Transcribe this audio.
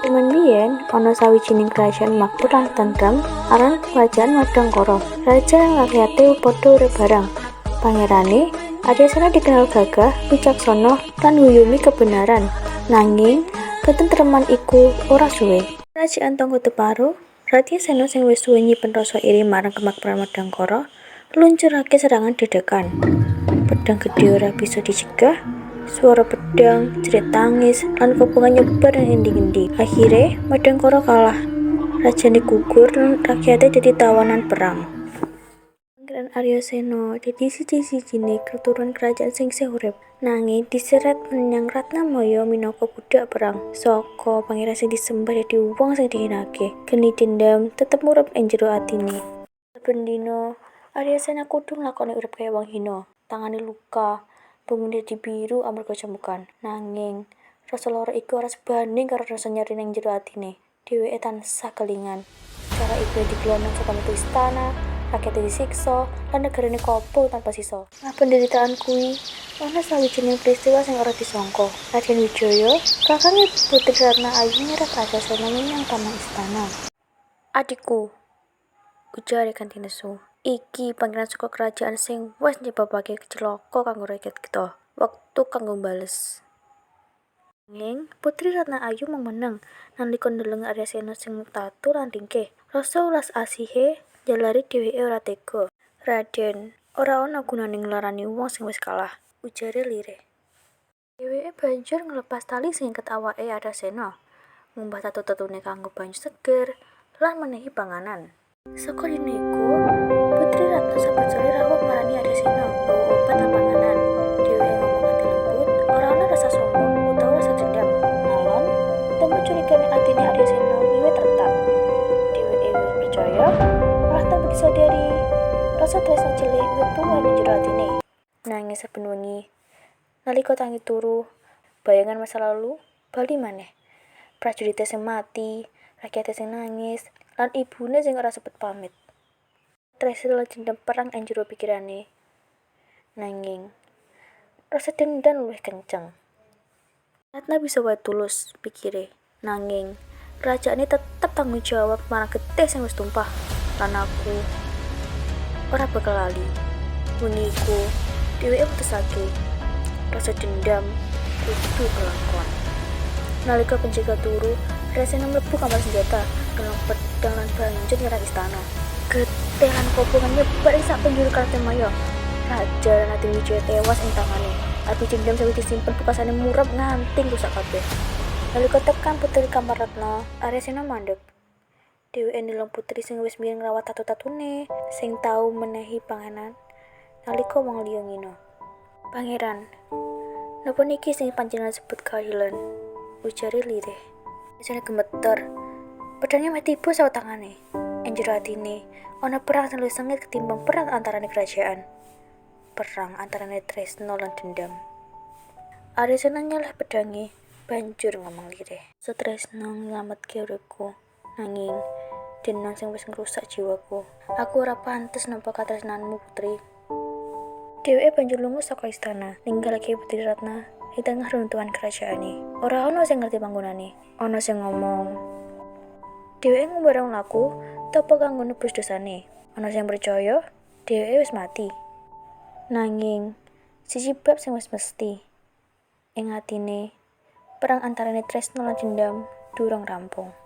Jaman biyen ana sawijining kerajaan makmur lan tentrem aran Kerajaan Madangkara. Raja lan rakyate padha urip bareng. Pangerane Adyasena dikenal gagah, wicaksana, lan nguyumi kebenaran. Nanging ketentreman iku ora suwe. Kerajaan Tangkubanparo, Radyasena sing wis suwe nyimpen rasa iri marang kemakmuran Madangkara, ngluncurake serangan dadakan. Pedang gedhe ora bisa dicegah. Suara pedang, jerit tangis, lan kobongan nyebar nang endi-endi. Akhire Madangkara kalah. Rajane gugur lan rakyate dadi tawanan perang. Pangeran Aryasena dadi siji-sijine keturunan kerajaan sing isih urip. Nanging diseret menyang Ratnamaya minangka budak perang. Saka pangeran sing disembah dadi wong sing dihinake. Geni dendam tetep murub ing jero atine. Saben dina Aryasena kudu nglakoni urip kaya wong hina. Tangane luka, bumune dadi biru amarga cemukan. Nanging rasa lara iku ora sebanding karo rasa nyeri ning jero atine. Dheweke tansah kelingan. Cara iku digelonong saka metu istana, rakyat disiksa, lan negarane kopong tanpa sisa. Nah, penderitaan kuwi ana sawijining peristiwa sing ora disangka. Raden Wijaya, kakange Putri Ratna Ayu nyeret Adyasena menyang taman istana. Adikku, ujare kanthi nesu. Iki pangeran saka kerajaan sing wis nyebabake celaka kanggo rakyat kita. Wektu kanggo bales. Nanging Putri Ratna Ayu mung meneng nalika ndeleng Adyasena sing tatu lan ringkih. Rasa welas asihe jalari dheweke ora tega. Raden, ora ana gunane nglarani wong sing wis kalah, ujare lirih. Dheweke banjur nglepas tali sing ngiket awake Adyasena, ngumbah tatu-tatune kanggo banyu seger, lan menehi panganan. Saka dina iku, Putri Ratna saben sore rawuh marani Adyasena, bawa obat lan panganan. Dheweke ngomong kanthi lembut, ora ana rasa sombong utawa rasa dendam. Alon, temu curigane atine Adyasena wiwit retak. Dheweke wis percaya, malah tanpa disadari, rasa tresna cilik wiwit tuwa ning jero atine. Nanging saben wengi, nalika tangi turu, bayangan masa lalu bali maneh. Prajurite sing mati, rakyate sing nangis, lan ibune sing ora sepet pamit. Tresna lan dendam perang ing jero pikirane. Nanging rasa dendam luwih kenceng. Ratna bisa wae tulus, pikire. Nanging kerajaane tetep tanggung jawab marang getih sing wis tumpah. Lan aku ora bakal lali. Wengi iku dheweke mutusake rasa dendam kudu kelakon. Nalika penjaga turu, Adyasena mlebu kamar senjata, gelong pedang lan banjur nyerang istana. Getih lan kobongan nyebar ing sak penjuru Kartamaya. Raja lan Raden Wijaya tewas ing tangane. Api dendam sing disimpen pukasane murub nganti rusak kabeh. Nalika tekan putri kamar Ratna, Adyasena mandeg. Dheweke ndeleng putri sing wis mbiyen ngrawat tatu-tatune, sing tau menehi panganan nalika wong liya ngina. Pangeran, napa niki sing panjenengan sebut kailen? Ujare lirih. Adyasena gemeter. Pedhange meh tiba saka tangane. Ing jero atine ana perang sing luwih sengit ketimbang perang antarane kerajaan. Perang antarane tresna lan dendam. Adyasena nyeleh pedhange, banjur ngomong lirih. Setresna nglametke uripku, nanging dendam sing wis ngrusak jiwaku. Aku ora pantes nampa katresnanmu, Putri. Dheweke banjur lunga saka istana, ninggalake Putri Ratna ing tengah runtuhan kerajaane. Ora ana sing ngerti panggonane. Ana sing ngomong, dheweke ngumbarang laku tanpa kanggo nebus dosane. Ana sing percaya dheweke wis mati. Nanging siji bab sing wis mesti ing atine, perang antarane tresna lan dendam durung rampung.